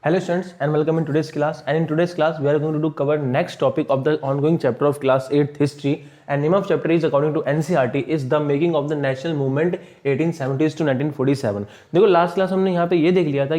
Hello students and welcome in today's class, and in today's class we are going to cover next topic of the ongoing chapter of class 8th history, and name of chapter is according to NCERT is the making of the national movement 1870s to 1947। देखो last class हमने यहाँ पे ये देख लिया था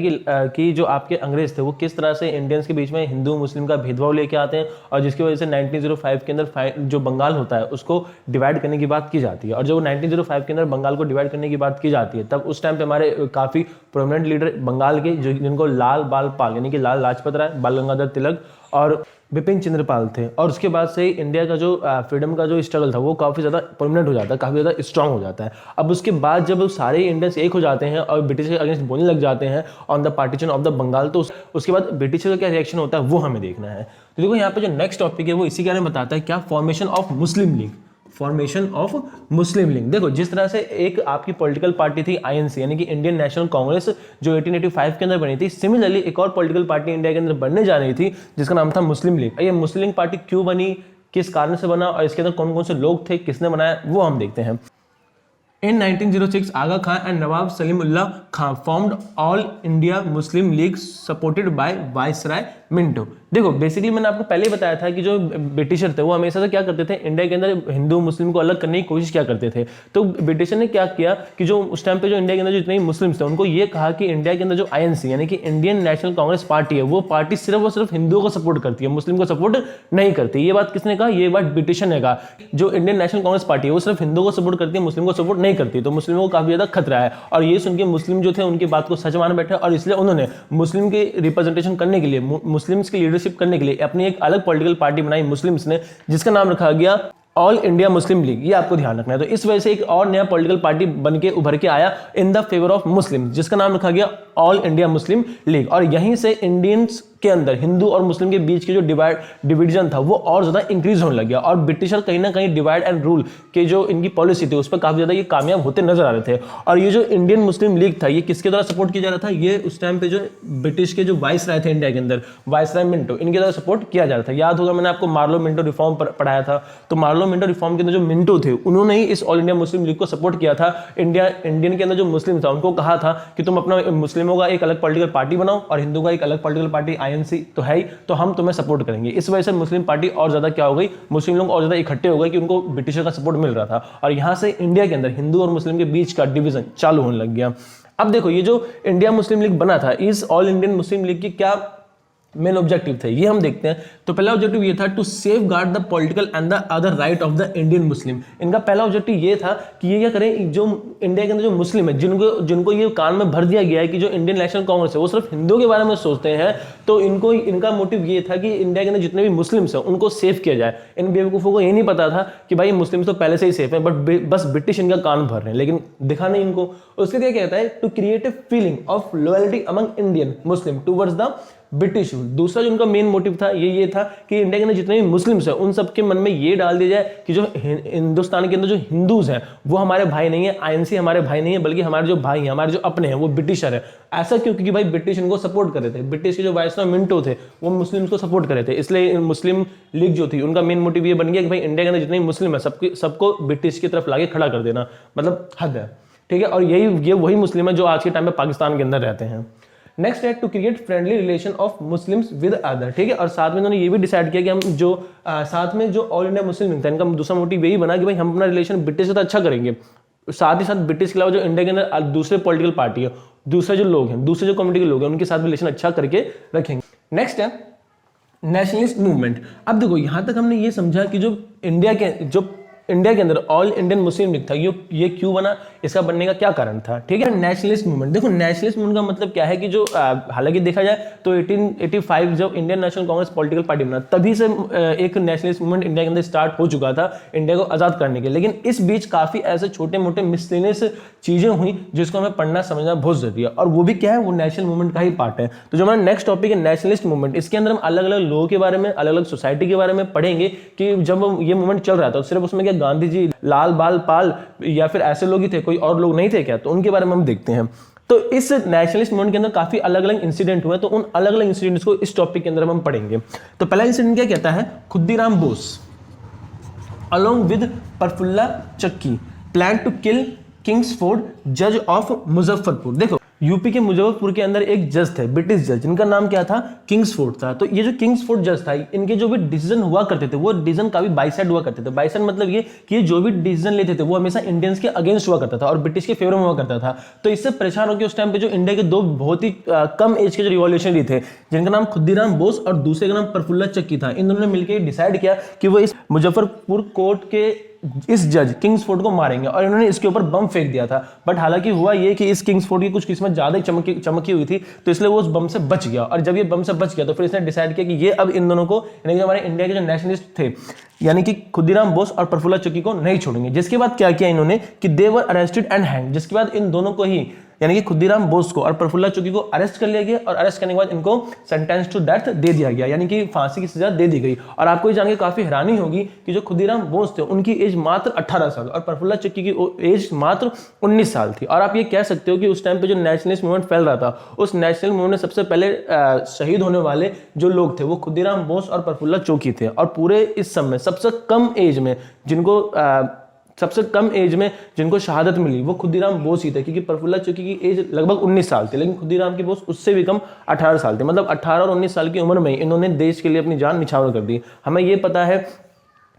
कि जो आपके अंग्रेज थे वो किस तरह से इंडियंस के बीच में हिंदू मुस्लिम का भेदभाव लेके आते हैं, और जिसकी वजह से 1905 के अंदर जो बंगाल होता है उसको डिवाइड करने की बात की जाती है। और जब 1905 के अंदर बंगाल को डिवाइड करने की बात की जाती है तब उस टाइम पे हमारे काफ़ी प्रोमिनेंट लीडर बंगाल के जिनको लाल बाल पाल यानी कि लाल लाजपत राय, बाल गंगाधर तिलक और बिपिन चंद्र पाल थे। और उसके बाद से इंडिया का जो फ्रीडम का जो स्ट्रगल था वो काफ़ी ज़्यादा प्रोमिनेंट हो जाता है, काफ़ी ज़्यादा स्ट्रांग हो जाता है। अब उसके बाद जब सारे इंडियंस एक हो जाते हैं और ब्रिटिश के अगेंस्ट बोलने लग जाते हैं on the partition of the Bengal, तो उसके बाद ब्रिटिश का क्या रिएक्शन होता है वो हमें देखना है। तो देखो यहाँ पे जो नेक्स्ट टॉपिक है वो इसी के बारे में बताता है, क्या formation of Muslim league. Formation of Muslim league, देखो जिस तरह से एक आपकी पॉलिटिकल पार्टी थी आईएनसी यानी कि इंडियन नेशनल कांग्रेस जो 1885 के अंदर बनी थी, सिमिलरली एक और पॉलिटिकल पार्टी इंडिया के अंदर बनने जा रही थी जिसका नाम था मुस्लिम लीग। ये मुस्लिम लीग पार्टी क्यों बनी, किस कारण से बना और इसके अंदर कौन कौन से लोग थे, किसने बनाया, वो हम देखते हैं। In 1906, Aga Khan and Nawab Salimullah Khan formed All India Muslim League supported by Viceroy Minto। देखो बेसिकली मैंने आपको पहले ही बताया था कि जो ब्रिटिशर थे वो हमेशा से क्या करते थे, इंडिया के अंदर हिंदू मुस्लिम को अलग करने की कोशिश क्या करते थे। तो ब्रिटिशर ने क्या किया कि जो उस टाइम पे जो इंडिया के अंदर जो जितने मुस्लिम्स थे उनको ये कहा कि इंडिया के अंदर जो आईएनसी यानी कि इंडियन नेशनल कांग्रेस पार्टी है वो पार्टी सिर्फ और सिर्फ हिंदुओं को सपोर्ट करती है, मुस्लिम को सपोर्ट नहीं करती। ये बात किसने कहा, ये बात ब्रिटिशर ने कहा। जो इंडियन नेशनल कांग्रेस पार्टी है वो सिर्फ हिंदुओं को सपोर्ट करती है, मुस्लिम को सपोर्ट नहीं करती, तो मुस्लिमों को काफी ज्यादा खतरा है। और ये सुन के मुस्लिम जो थे उनकी बात को सच मान बैठे और इसलिए उन्होंने मुस्लिम के रिप्रेजेंटेशन करने के लिए, मुस्लिम्स की लीडरशिप करने के लिए अपनी एक अलग पॉलिटिकल पार्टी बनाई मुस्लिम्स ने, जिसका नाम रखा गया ऑल इंडिया मुस्लिम लीग। ये आपको ध्यान रखना है। तो इस वजह से एक और नया पॉलिटिकल पार्टी बन के उभर के आया in the favour of Muslim, जिसका नाम रखा गया ऑल इंडिया मुस्लिम लीग। और यहीं से इंडियंस के अंदर हिंदू और मुस्लिम के बीच के जो डिवीजन था वो और ज्यादा इंक्रीज होने लग गया, और ब्रिटिशर कहीं ना कहीं डिवाइड एंड रूल के जो इनकी पॉलिसी थी उस पर काफी ज्यादा ये कामयाब होते नजर आ रहे थे। और ये जो इंडियन मुस्लिम लीग था ये किसके द्वारा सपोर्ट किया जा रहा था, ये उस टाइम पे जो ब्रिटिश के जो वाइस राय थे इंडिया के अंदर, वाइसराय मिंटो, इनके द्वारा सपोर्ट किया जा रहा था। याद होगा मैंने आपको मार्लो मिंटो रिफॉर्म पढ़ाया था, तो मार्लो मिंटो रिफॉर्म के अंदर जो मिंटो थे उन्होंने ही इस ऑल इंडिया मुस्लिम लीग को सपोर्ट किया था। इंडियन के अंदर जो मुस्लिम था उनको कहा था कि तुम अपना मुस्लिमों का एक अलग पॉलिटिकल पार्टी बनाओ और हिंदू का एक अलग पॉलिटिकल पार्टी आईएनसी तो है ही, तो हम तुम्हें सपोर्ट करेंगे। इस वजह से मुस्लिम पार्टी और ज्यादा क्या हो गई, मुस्लिम लोग और ज्यादा इकट्ठे हो गए कि उनको ब्रिटिशर का सपोर्ट मिल रहा था, और यहां से इंडिया के अंदर हिंदू और मुस्लिम के बीच का डिवीजन चालू होने लग गया। अब देखो ये जो इंडिया मुस्लिम लीग बना था, इस ऑल इंडियन मुस्लिम लीग की क्या मेन ऑब्जेक्टिव थे ये हम देखते हैं। तो पहला ऑब्जेक्टिव ये था to safeguard the political and the other right of the Indian Muslim. इनका पहला ऑब्जेक्टिव ये था कि ये क्या करें, जो इंडिया के अंदर जो मुस्लिम है जिनको ये कान में भर दिया गया है कि जो इंडियन नेशनल कांग्रेस है वो सिर्फ हिंदुओं के बारे में सोचते हैं, तो इनका मोटिव ये था कि इंडिया के अंदर जितने भी मुस्लिम्स हैं उनको सेफ किया जाए। इन बेवकूफ़ों को ये नहीं पता था कि भाई मुस्लिम तो पहले से ही सेफ है, बट बस ब्रिटिश इनका कान भर रहे हैं, लेकिन दिखा नहीं इनको। उसके क्या कहता है, to create a feeling of loyalty among Indian Muslim towards the British rule. दूसरा जो उनका मेन मोटिव था ये था कि इंडिया के अंदर जितने भी मुस्लिम्स हैं उन सबके मन में ये डाल दिया जाए कि जो हिंदुस्तान के अंदर जो हिंदूज हैं वो हमारे भाई नहीं है, आईएनसी हमारे भाई नहीं है, बल्कि हमारे जो भाई हैं, हमारे जो अपने हैं वो ब्रिटिशर है। ऐसा क्यों, क्योंकि भाई ब्रिटिश इनको सपोर्ट कर रहे थे, ब्रिटिश के जो वाइसरॉय मिंटो थे वो मुस्लिम्स को सपोर्ट कर रहे थे। इसलिए मुस्लिम लीग जो थी उनका मेन मोटिव ये बन गया कि भाई इंडिया के अंदर जितने मुस्लिम है सबको ब्रिटिश की तरफ लाके खड़ा कर देना, मतलब हद है, ठीक है। और ये वही मुस्लिम है जो आज के टाइम में पाकिस्तान के अंदर रहते हैं। नेक्स्ट है to create friendly relation of Muslims with other, ठीक है। और साथ में उन्होंने ये भी डिसाइड किया कि हम जो साथ में जो ऑल इंडिया मुस्लिम लीग था इनका दूसरा मोटिव यही बना कि भाई हम अपना रिलेशन ब्रिटिश से तो अच्छा करेंगे, साथ ही साथ ब्रिटिश के अलावा जो इंडिया के अंदर दूसरे पॉलिटिकल पार्टी है, दूसरे जो लोग हैं, दूसरे जो कम्युनिटी के लोग हैं उनके साथ रिलेशन अच्छा करके रखेंगे। नेक्स्ट है नेशनलिस्ट मूवमेंट। अब देखो यहां तक हमने ये समझा कि जो इंडिया के अंदर ऑल इंडियन मुस्लिम लीग था ये क्यों बना, इसका बनने का क्या कारण था, ठीक है। नेशनलिस्ट मूवमेंट, देखो नेशनलिस्ट मूवमेंट का मतलब क्या है कि जो हालांकि देखा जाए तो 1885 जब Indian National Congress political party बना तभी से एक नेशनलिस्ट मूवमेंट इंडिया के अंदर स्टार्ट हो चुका था इंडिया को आजाद करने के। लेकिन इस बीच काफी ऐसे छोटे मोटे मिसलेनियस चीजें हुई जिसको हमें पढ़ना समझना बहुत जरूरी है, और वो भी क्या है, वो नेशनल मूवमेंट का ही पार्ट है। तो जो हमारा नेक्स्ट टॉपिक है नेशनलिस्ट मूवमेंट, इसके अंदर हम अलग अलग लोगों के बारे में, अलग अलग सोसाइटी के बारे में पढ़ेंगे कि जब ये मूवमेंट चल रहा था तो सिर्फ उसमें क्या गांधी जी, लाल बाल पाल या फिर ऐसे लोग ही थे, कोई और लोग नहीं थे क्या, तो उनके बारे में हम देखते हैं। तो इस नेशनलिस्ट मूवमेंट के अंदर काफी अलग अलग इंसिडेंट हुए, तो उन अलग अलग इंसिडेंट्स को इस टॉपिक के अंदर हम पढ़ेंगे। तो पहला इंसिडेंट क्या कहता है, खुद्दीराम बोस along with प्रफुल्ला चक्की प्लान टू किल किंग्सफोर्ड जज ऑफ मुजफ्फरपुर। देखो यूपी के मुजफ्फरपुर के अंदर एक जज थे, ब्रिटिश जज, जिनका नाम क्या था, किंग्सफोर्ड था। तो ये जो किंग्सफोर्ड जज था, इनके जो भी डिसीजन हुआ करते थे वो डिसीजन काफी बाइसाइड हुआ करते थे। बाइसाइड मतलब ये कि ये जो भी डिसीजन लेते थे वो हमेशा इंडियंस के अगेंस्ट हुआ करता था और ब्रिटिश के फेवर में हुआ करता था। तो इससे परेशान होकर उस टाइम पे जो इंडिया के दो बहुत ही कम एज के जो रिवॉल्यूशनरी थे, जिनका नाम खुदीराम बोस और दूसरे का नाम प्रफुल्ला चक्की था, इन दोनों ने मिलकर डिसाइड किया कि वो इस मुजफ्फरपुर कोर्ट के इस जज किंग्सफोर्ड को मारेंगे और इन्होंने इसके ऊपर बम फेंक दिया था। बट हालांकि हुआ ये कि इस किंग्सफोर्ड की कुछ किस्मत ज्यादा ही चमकी हुई थी, तो इसलिए वो उस बम से बच गया। और जब ये बम से बच गया तो फिर इसने डिसाइड किया कि ये अब इन दोनों को, यानी कि हमारे इंडिया के जो नेशनलिस्ट थे, यानी कि खुदीराम बोस और प्रफुल्ला चक्की को नहीं छोड़ेंगे। जिसके बाद क्या किया इन्होंने कि they were arrested and hang. जिसके बाद इन दोनों को ही, यानी कि खुदीराम बोस को और प्रफुल्ला चक्की को अरेस्ट कर लिया गया और अरेस्ट करने के बाद इनको सेंटेंस टू डेथ दे दिया गया, यानी कि फांसी की सजा दे दी गई। और आपको ये जान के काफी हैरानी होगी कि जो खुदीराम बोस थे उनकी एज मात्र 18 साल और प्रफुल्ला चक्की की एज मात्र 19 साल थी। और आप ये कह सकते हो कि उस टाइम पे जो नेशनलिस्ट मूवमेंट फैल रहा था, उस नेशनल मूवमेंट में सबसे पहले शहीद होने वाले जो लोग थे वो खुदीराम बोस और प्रफुल्ला चक्की थे। और पूरे इस समय सबसे कम एज में जिनको शहादत मिली वो खुदीराम बोस ही थे, क्योंकि प्रफुल्ला चक्की की एज लगभग 19 साल थी, लेकिन खुदीराम की बोस उससे भी कम 18 साल थे। मतलब 18 और 19 साल की उम्र में इन्होंने देश के लिए अपनी जान निछावर कर दी। हमें ये पता है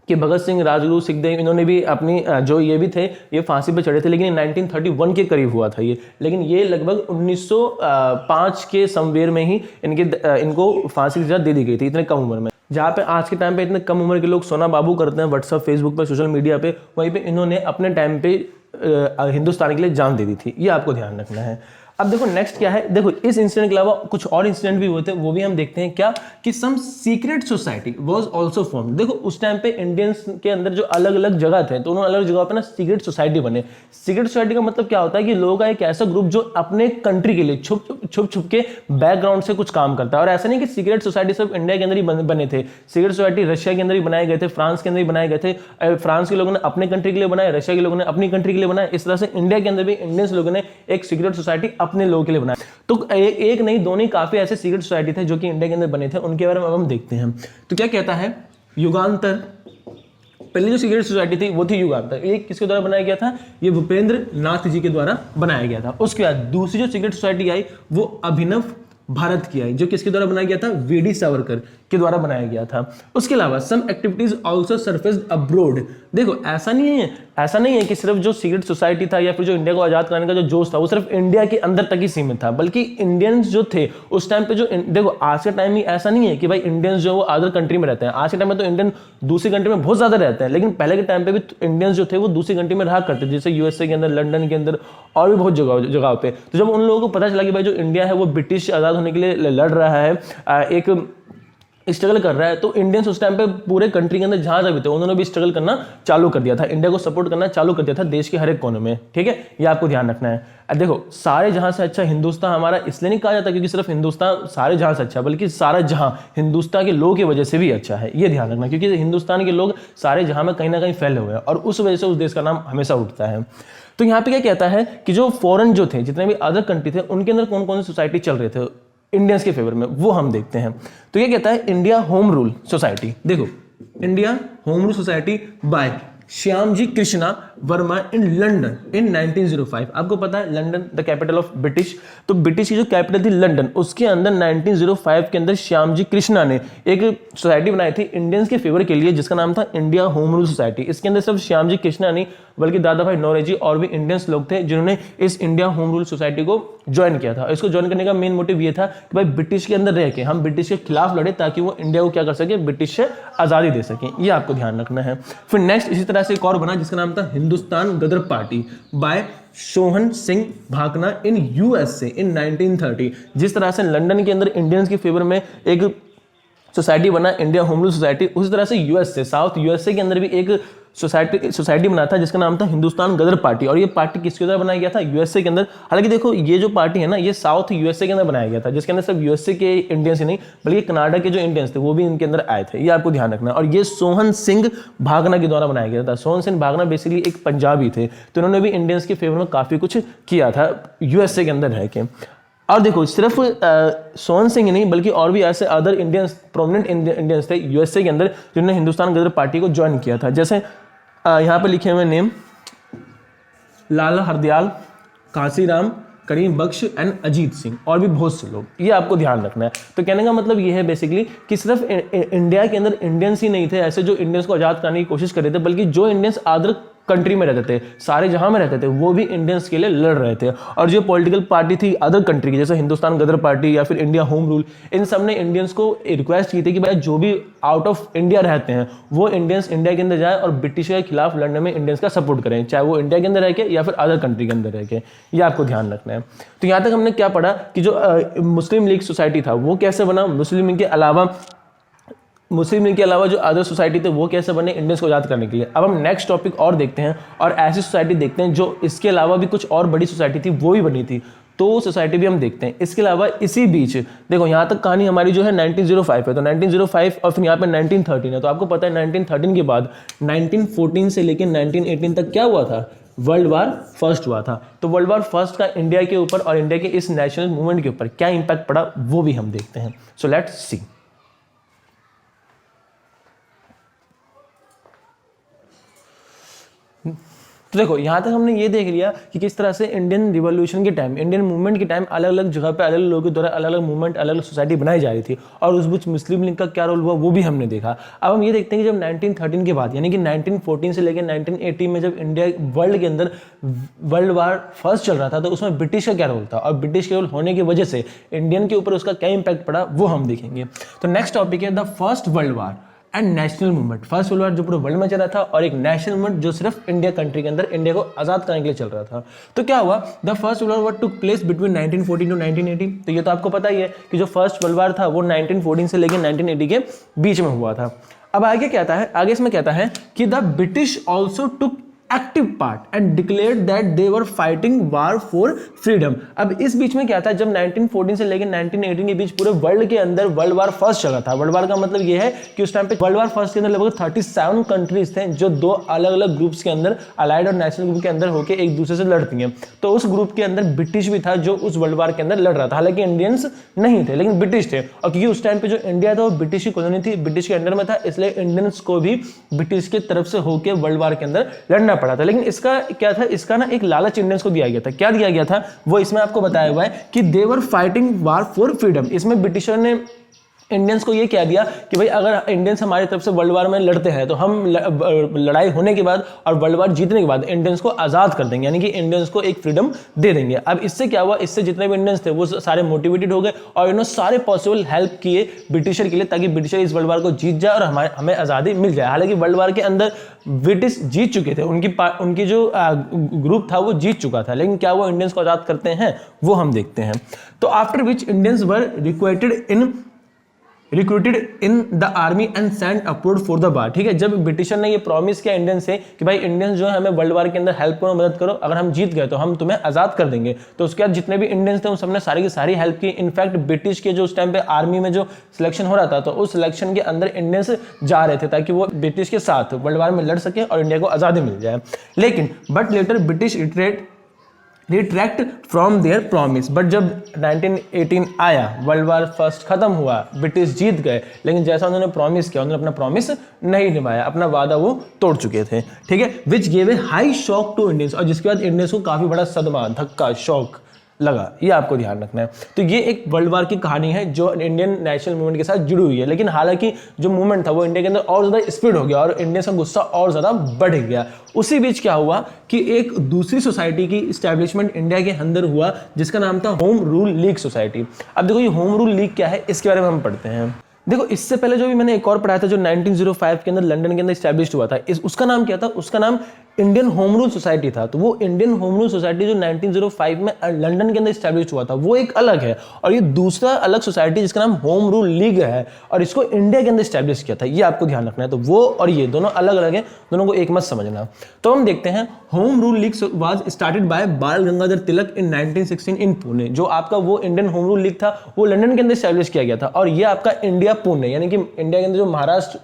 कि भगत सिंह, राजगुरु, सुखदेव, इन्होंने भी अपनी जो ये भी थे ये फांसी पे चढ़े थे, लेकिन 1931 के करीब हुआ था ये। लेकिन ये लगभग 1905 के समवेयर में ही इनको फांसी की सजा दे दी गई थी, इतने कम उम्र में। जहाँ पे आज के टाइम पे इतने कम उम्र के लोग सोना बाबू करते हैं व्हाट्सएप, फेसबुक पे, सोशल मीडिया पे, वहीं पे इन्होंने अपने टाइम पे हिंदुस्तान के लिए जान दे दी थी। ये आपको ध्यान रखना है। अब देखो नेक्स्ट क्या है, देखो इस इंसिडेंट के अलावा कुछ और इंसिडेंट भी हुए थे, वो भी हम देखते हैं। क्या कि some secret society was also formed. देखो उस टाइम पे इंडियंस के अंदर जो अलग अलग जगह थे, तो उन्होंने अलग जगह पे ना सीक्रेट सोसाइटी बने। सीक्रेट सोसाइटी का मतलब क्या होता है कि लोगों का एक ऐसा ग्रुप जो अपने कंट्री के लिए छुप के बैकग्राउंड से कुछ काम करता है। और ऐसा नहीं कि सीक्रेट सोसाइटी सिर्फ इंडिया के अंदर ही बने थे, सीक्रेट सोसाइटी रशिया के अंदर ही बनाए गए थे, फ्रांस के अंदर ही बनाए गए थे। फ्रांस के लोगों ने अपने कंट्री के लिए बनाए, रशिया के लोगों ने अपनी कंट्री के लिए बनाए। इस तरह से इंडिया के अंदर भी इंडियंस लोगों ने एक सीक्रेट सोसाइटी अपने लोगों के लिए बनाई। तो एक नहीं, दो नहीं, काफी ऐसे सीक्रेट सोसाइटी थे जो कि इंडिया के अंदर बने थे। उनके बारे में अब हम देखते हैं। तो क्या कहता है, युगांतर, पहली जो सीक्रेट सोसाइटी थी वो थी युगांतर। ये किसके द्वारा बनाया गया था, ये भूपेंद्र नाथ जी के द्वारा बनाया गया था। उसके बाद दूसरी जो सीक्रेट सोसाइटी आई वो अभिनव भारत की आई, जो किसके द्वारा बनाया गया था, वीडी सावरकर के द्वारा बनाया गया था। उसके अलावा सम एक्टिविटीज आल्सो सरफेस्ड अब्रोड। देखो ऐसा नहीं है कि सिर्फ जो सीक्रेट सोसाइटी था या फिर जो इंडिया को आजाद कराने का जो जोश था वो सिर्फ इंडिया के अंदर तक ही सीमित था, बल्कि इंडियंस जो थे उस टाइम पे, जो देखो आज के टाइम में ऐसा नहीं है कि भाई इंडियंस जो वो अदर कंट्री में रहते हैं। आज के टाइम में तो इंडियन दूसरी कंट्री में बहुत ज्यादा रहते हैं, लेकिन पहले के टाइम पे भी इंडियंस जो थे वो दूसरी कंट्री में रहा करते थे, जैसे यूएसए के अंदर, लंदन के अंदर और भी बहुत जगह पे। तो जब उन लोगों को पता चला कि भाई जो इंडिया है वो ब्रिटिश से आजाद होने के लिए लड़ रहा है, एक स्ट्रगल कर रहा है, तो इंडियंस उस टाइम पे पूरे कंट्री के अंदर जहां जहाँ भी थे उन्होंने भी स्ट्रगल करना चालू कर दिया था, इंडिया को सपोर्ट करना चालू कर दिया था देश के हर एक कोने में। ठीक है, ये आपको ध्यान रखना है। देखो सारे जहां से अच्छा हिंदुस्तान हमारा इसलिए नहीं कहा जाता क्योंकि सिर्फ हिंदुस्तान सारे जहां से अच्छा, बल्कि सारा जहां हिंदुस्तान के लोगों की वजह से भी अच्छा है। ये ध्यान रखना, क्योंकि हिंदुस्तान के लोग सारे जहां में कहीं ना कहीं फैले हुए हैं और उस वजह से उस देश का नाम हमेशा उठता है। तो यहाँ पे क्या कहता है कि जो फॉरेन जो थे, जितने भी अदर कंट्री थे, उनके अंदर कौन कौन सी सोसाइटी चल रहे थे इंडियंस के फेवर में, वो हम देखते हैं। तो ये कहता है इंडिया होम रूल सोसाइटी। देखो India home rule society bye Shyamji Krishna Verma in London इन 1905। आपको पता है London the capital of British, तो ब्रिटिश की जो कैपिटल थी लंदन, उसके अंदर 1905 के अंदर श्यामजी कृष्णा ने एक सोसाइटी बनाई थी इंडियंस के फेवर के लिए, जिसका नाम था इंडिया होम रूल सोसाइटी। इसके अंदर सिर्फ श्यामजी कृष्णा नहीं बल्कि दादा भाई नौरोजी और भी इंडियंस लोग थे जिन्होंने इस इंडिया होम रूल सोसाइटी को ज्वाइन किया था। इसको ज्वाइन करने का मेन मोटिव ये था कि भाई ब्रिटिश के अंदर रह के हम ब्रिटिश के खिलाफ लड़े ताकि वो इंडिया को क्या कर सके, ब्रिटिश से आजादी दे सके। ये आपको ध्यान रखना है। फिर नेक्स्ट इसी तरह से एक और बना जिसका नाम था हिंदुस्तान गदर party by Sohan Singh Bhakna in USA in 1930। जिस तरह से लंदन के अंदर इंडियंस के फेवर में एक सोसाइटी बना इंडिया होम रूल सोसाइटी, उसी तरह से यूएसए साउथ यूएसए के अंदर भी एक सोसाइटी बना था जिसका नाम था हिंदुस्तान गदर पार्टी। और ये पार्टी किसके द्वारा बनाया गया था, यूएसए के अंदर। हालांकि देखो ये जो पार्टी है ना ये साउथ यूएसए के अंदर बनाया गया था, जिसके अंदर सिर्फ यूएसए के इंडियंस ही नहीं बल्कि कनाडा के जो इंडियंस थे वो भी इनके अंदर आए थे। ये आपको ध्यान रखना। और ये सोहन सिंह भागना के द्वारा बनाया गया था। सोहन सिंह भागना बेसिकली एक पंजाबी थे, तो इन्होंने भी इंडियंस के फेवर में काफी कुछ किया था यूएसए के अंदर रह के। और देखो सिर्फ सोहन सिंह ही नहीं बल्कि और भी ऐसे अदर इंडियंस, प्रोमिनेंट इंडियंस थे यूएसए के अंदर जिन्होंने हिंदुस्तान गदर पार्टी को ज्वाइन किया था। जैसे यहाँ पे लिखे हुए नेम लाला हरदयाल, काशीराम, करीम बख्श एंड अजीत सिंह और भी बहुत से लोग, ये आपको ध्यान रखना है। तो कहने का मतलब ये है बेसिकली कि सिर्फ इंडिया के अंदर इंडियंस ही नहीं थे ऐसे जो इंडियंस को आज़ाद करने की कोशिश कर रहे थे, बल्कि जो इंडियंस अदर कंट्री में रहते थे, सारे जहां में रहते थे, वो भी इंडियंस के लिए लड़ रहे थे। और जो पॉलिटिकल पार्टी थी अदर कंट्री की, जैसे हिंदुस्तान गदर पार्टी या फिर इंडिया होम रूल, इन सब ने इंडियंस को रिक्वेस्ट की थी कि भाई जो भी आउट ऑफ इंडिया रहते हैं वो इंडियंस इंडिया के अंदर जाए और ब्रिटिश के खिलाफ लड़ने में इंडियंस का सपोर्ट करें, चाहे वो इंडिया के अंदर रह के या फिर अदर कंट्री के अंदर रह के। ये आपको ध्यान रखना है। तो यहाँ तक हमने क्या पढ़ा कि जो मुस्लिम लीग सोसाइटी था वो कैसे बना, मुस्लिम लीग के अलावा जो अदर सोसाइटी थे वो कैसे बने इंडियंस को आज़ाद करने के लिए। अब हम नेक्स्ट टॉपिक और देखते हैं और ऐसी सोसाइटी देखते हैं जो इसके अलावा भी कुछ और बड़ी सोसाइटी थी वो भी बनी थी, तो सोसाइटी भी हम देखते हैं। इसके अलावा इसी बीच देखो यहाँ तक कहानी हमारी जो है 1905 है, तो 1905 और फिर यहाँ पे 1913 है। तो आपको पता है 1913 के बाद 1914 से लेकर 1918 तक क्या हुआ था, वर्ल्ड वार फर्स्ट हुआ था। तो वर्ल्ड वार फर्स्ट का इंडिया के ऊपर और इंडिया के इस नेशनल मूवमेंट के ऊपर क्या इंपैक्ट पड़ा वो भी हम देखते हैं। So let's see. तो देखो यहाँ तक हमने ये देख लिया कि किस तरह से इंडियन रिवॉल्यूशन के टाइम, इंडियन मूवमेंट के टाइम अलग अलग जगह पे अलग अलग लोगों के द्वारा अलग अलग मूवमेंट, अलग अलग सोसाइटी बनाई जा रही थी और उस बीच मुस्लिम लीग का क्या रोल हुआ वो भी हमने देखा। अब हम ये देखते हैं कि जब 1913 के बाद यानी कि 1914 से लेकर 1918 में जब इंडिया वर्ल्ड के अंदर वर्ल्ड वार फर्स्ट चल रहा था, तो उसमें ब्रिटिश का क्या रोल था और ब्रिटिश के रोल होने की वजह से इंडियन के ऊपर उसका क्या इंपैक्ट पड़ा वो हम देखेंगे। तो नेक्स्ट टॉपिक है the first world war and national movement. First world वार जो पूरे वर्ल्ड में चल रहा था और एक नेशनल मूवमेंट जो सिर्फ इंडिया कंट्री के अंदर इंडिया को आजाद करने के लिए चल रहा था। तो क्या हुआ, the first world war took place between 1914 to 1980। तो ये तो आपको पता ही है कि जो फर्स्ट वर्ल्ड वार था वो 1914 से लेकर 1980 के बीच में हुआ था। अब आगे कहता है, आगे इसमें कहता है कि the British also took active part and declared that they were fighting war for freedom. अब इस बीच में क्या था, जब 1914 से लेकर 1918 के बीच पूरे वर्ल्ड के अंदर वर्ल्ड वार फर्स्ट चला था। वर्ल्ड वार का मतलब ये है कि उस टाइम पे वर्ल्ड वार फर्स्ट के अंदर लगभग 37 कंट्रीज थे जो दो अलग अलग ग्रुप्स के अंदर, अलाइड और नेशनल ग्रुप के अंदर होकर एक दूसरे से लड़ती हैं। तो उस ग्रुप के अंदर ब्रिटिश भी था जो उस वर्ल्ड वार के अंदर लड़ रहा था। हालांकि इंडियंस नहीं थे लेकिन ब्रिटिश थे, और क्योंकि उस टाइम पे जो इंडिया था वो ब्रिटिश की कॉलोनी थी, ब्रिटिश के अंडर में था, इसलिए इंडियंस को भी ब्रिटिश की तरफ से होकर वर्ल्ड वार के अंदर लड़ना पड़ा था। लेकिन इसका क्या था, इसका ना एक लालच इंडियंस को दिया गया था। क्या दिया गया था वो इसमें आपको बताया हुआ है कि they were fighting war for freedom. इसमें ब्रिटिशर ने इंडियंस को ये कह दिया कि भाई अगर इंडियंस हमारी तरफ से वर्ल्ड वार में लड़ते हैं तो हम लड़ाई होने के बाद और वर्ल्ड वार जीतने के बाद इंडियंस को आज़ाद कर देंगे, यानी कि इंडियंस को एक फ्रीडम दे देंगे। अब इससे क्या हुआ, इससे जितने भी इंडियंस थे वो सारे मोटिवेटेड हो गए और इन्होंने सारे पॉसिबल हेल्प किए ब्रिटिशर के लिए ताकि ब्रिटिशर इस वर्ल्ड वार को जीत जाए और हमें आज़ादी मिल जाए। हालांकि वर्ल्ड वार के अंदर ब्रिटिश जीत चुके थे, उनकी जो ग्रुप था वो जीत चुका था, लेकिन क्या वो इंडियंस को आज़ाद करते हैं वो हम देखते हैं। तो after which Indians were recruited in the army and sent upward for the war. ठीक है, जब ब्रिटिशर ने ये प्रॉमिस किया इंडियन से कि भाई इंडियंस जो है हमें वर्ल्ड वार के अंदर हेल्प करो, मदद करो, अगर हम जीत गए तो हम तुम्हें आजाद कर देंगे। तो उसके बाद जितने भी इंडियंस थे उन सबने सारी की सारी हेल्प की। इनफैक्ट ब्रिटिश के जो उस टाइम पे आर्मी में जो सिलेक्शन हो रहा था तो उस सिलेक्शन के अंदर इंडियंस जा रहे थे ताकि वो ब्रिटिश के साथ वर्ल्ड वार में लड़ सके और इंडिया को आज़ादी मिल जाए। लेकिन but later British retract from their promise. But जब 1918 आया, वर्ल्ड वार फर्स्ट खत्म हुआ, ब्रिटिश जीत गए, लेकिन जैसा उन्होंने प्रॉमिस किया उन्होंने अपना प्रॉमिस नहीं निभाया, अपना वादा वो तोड़ चुके थे। ठीक है, which gave a high shock to Indians, और जिसके बाद इंडियंस को काफी बड़ा सदमा, धक्का, शॉक लगा। ये आपको ध्यान रखना है। तो ये एक वर्ल्ड वार की कहानी है जो इंडियन नेशनल मूवमेंट के साथ जुड़ी हुई है। लेकिन हालांकि जो मूवमेंट था वो इंडिया के अंदर और ज्यादा स्पीड हो गया और इंडिया का गुस्सा और ज्यादा बढ़ गया। उसी बीच क्या हुआ कि एक दूसरी सोसाइटी की स्टैब्लिशमेंट इंडिया के अंदर हुआ जिसका नाम था होम रूल लीग सोसाइटी। अब देखो ये होम रूल लीग क्या है इसके बारे में हम पढ़ते हैं। देखो इससे पहले जो भी मैंने एक और पढ़ाया था जो 1905 के अंदर लंदन के अंदर स्टैब्लिश हुआ था, उसका नाम क्या था, उसका नाम इंडियन होम रूल सोसाइटी था। तो वो इंडियन होम रूल सोसाइटी जो 1905 में लंदन के अंदर स्टैब्लिश हुआ था वो एक अलग है, और ये दूसरा अलग सोसाइटी जिसका नाम होम रूल लीग है और इसको इंडिया के अंदर स्टैब्लिश किया था। ये आपको ध्यान रखना है। तो वो और ये दोनों अलग अलग है, दोनों को एक मत समझना। तो हम देखते हैं home rule league was started by बाल गंगाधर तिलक इन 1916 इन पुणे। जो आपका वो इंडियन होम रूल लीग था वो लंदन के अंदर स्टैब्लिश किया गया था, और ये आपका इंडिया पुणे यानी कि इंडिया के अंदर जो महाराष्ट्र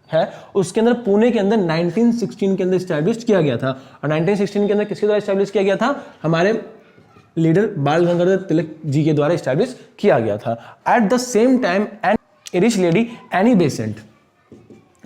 है उसके अंदर पुणे के अंदर 1916 के अंदर स्टैब्लिश किया गया था। और 1916 के अंदर किसके द्वारा स्टैब्लिश किया गया था, हमारे लीडर बाल गंगाधर तिलक जी के द्वारा स्टैब्लिश किया गया था। At the same time an Irish lady Annie Besant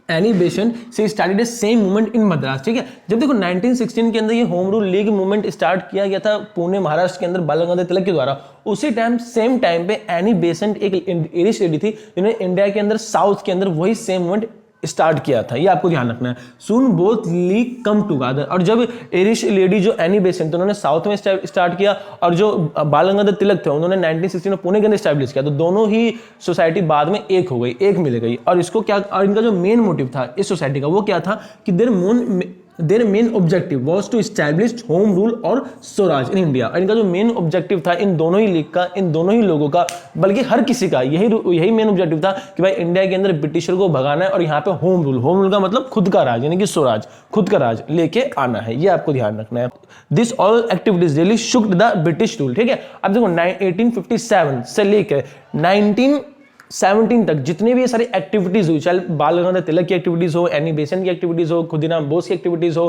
Annie Besant से started a same movement in Madras. ठीक है, जब देखो 1916 के अंदर ये home rule league movement start किया गया था पुणे महाराष्ट्र के अंदर बाल गंगाधर तिलक के द्वारा, उसी टाइम सेम टाइम पे एनी बेसेंट एक इंग्लिश लेडी थी जिन्होंने इंडिया के अंदर साउथ के अंदर वही सेम मूवमेंट स्टार्ट किया था। ये आपको ध्यान रखना है। सून बोथ लीग कम टुगेदर, और जब आयरिश लेडी जो एनी बेसेंट थे उन्होंने साउथ में स्टार्ट किया और जो बाल गंगाधर तिलक थे उन्होंने 1916 में पुणे के अंदर स्टैब्लिश किया, तो दोनों ही सोसाइटी बाद में एक हो गई, एक मिल गई। और इसको क्या, और इनका जो मेन मोटिव था इस सोसाइटी का वो क्या था कि their main objective was to establish home rule और स्वराज इन इंडिया। और इनका जो मेन ऑब्जेक्टिव था इन दोनों ही लीग का, इन दोनों ही लोगों का, बल्कि हर किसी का यही मेन ऑब्जेक्टिव था कि भाई इंडिया के अंदर ब्रिटिशर को भगाना है और यहाँ पे होम रूल का मतलब खुद का राज, यानी कि स्वराज, खुद का राज लेके आना है। ये आपको ध्यान रखना है। This all activities really shook the British rule. ठीक है, अब देखो 1857 से लेकर 1917 तक जितने भी ये सारी एक्टिविटीज हुई, चाहे बाल गंगाधर तिलक की एक्टिविटीज हो, एनी बेसेंट की एक्टिविटीज हो, खुदीराम बोस की एक्टिविटीज हो,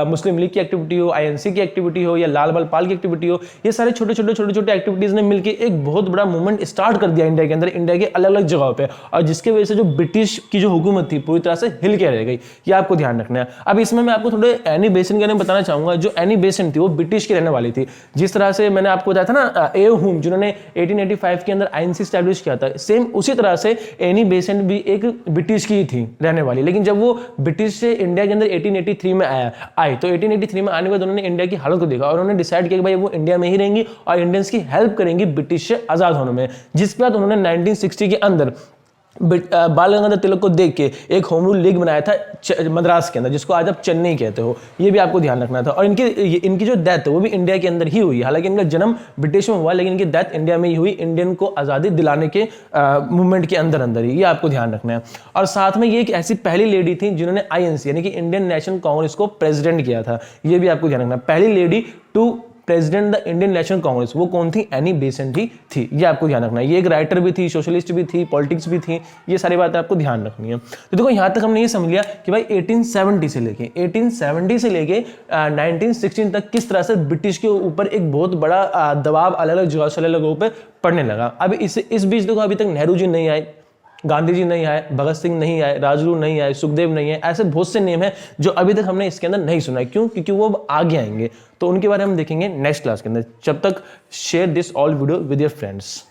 मुस्लिम लीग की एक्टिविटी हो, आईएनसी की एक्टिविटी हो या लाल बाल की एक्टिविटी हो, ये सारे छोटे छोटे एक्टिविटीज ने मिलकर एक बहुत बड़ा मूवमेंट स्टार्ट कर दिया इंडिया के अंदर, इंडिया के अलग अलग जगहों पे, और जिसकी वजह से जो ब्रिटिश की जो हुकूमत थी पूरी तरह से हिल के रह गई। ये आपको ध्यान रखना है। अब इसमें मैं आपको थोड़े एनी बेसेंट के बारे में बताना चाहूंगा। जो एनी बेसेंट थी वो ब्रिटिश की रहने वाली थी, जिस तरह से मैंने आपको बताया था ना ए हुम जिन्होंने 1885 के अंदर आईएनसी स्टैब्लिश किया था, सेम उसी तरह से एनी बेसेंट भी एक ब्रिटिश की थी रहने वाली। लेकिन जब वो ब्रिटिश से इंडिया के अंदर 1883 में आए तो 1883 में आने के बाद उन्होंने इंडिया की हालत को देखा और उन्होंने डिसाइड किया कि भाई वो इंडिया में ही रहेंगी और इंडियंस की हेल्प करेंगी ब्रिटिश से आजाद होने में। जिसके बाद उन्होंने 1960 के अंदर बाल गंगाधर तिलक को देख के एक होम रूल लीग बनाया था मद्रास के अंदर, जिसको आज आप चेन्नई कहते हो। ये भी आपको ध्यान रखना था। और इनकी जो डेथ है वो भी इंडिया के अंदर ही हुई। हालांकि इनका जन्म ब्रिटिश में हुआ लेकिन इनकी डेथ इंडिया में ही हुई, इंडियन को आज़ादी दिलाने के मूवमेंट के अंदर ही। ये आपको ध्यान रखना है। और साथ में ये एक ऐसी पहली लेडी थी जिन्होंने आईएनसी यानी कि इंडियन नेशनल कांग्रेस को प्रेसिडेंट किया था। ये भी आपको ध्यान रखना है। पहली lady to president the Indian National Congress वो कौन थी? एनी बेसेंट ही थी। ये आपको ध्यान रखना है। ये एक राइटर भी थी, सोशलिस्ट भी थी, पॉलिटिक्स भी थी। ये सारी बातें आपको ध्यान रखनी है। तो देखो यहां तक हमने ये समझ लिया कि भाई 1870 से लेके 1916 तक किस तरह से ब्रिटिश के ऊपर एक बहुत बड़ा दबाव अलग अलग जगह से अलग लोगों पर पड़ने लगा। अब इस बीच देखो अभी तक नेहरू जी नहीं आए, गांधी जी नहीं आए, भगत सिंह नहीं आए, राजगुरु नहीं आए, सुखदेव नहीं आए। ऐसे बहुत से नेम हैं जो अभी तक हमने इसके अंदर नहीं सुना है। क्यों? क्योंकि वो अब आगे आएंगे, तो उनके बारे में हम देखेंगे नेक्स्ट क्लास के अंदर। जब तक share this all video with your friends.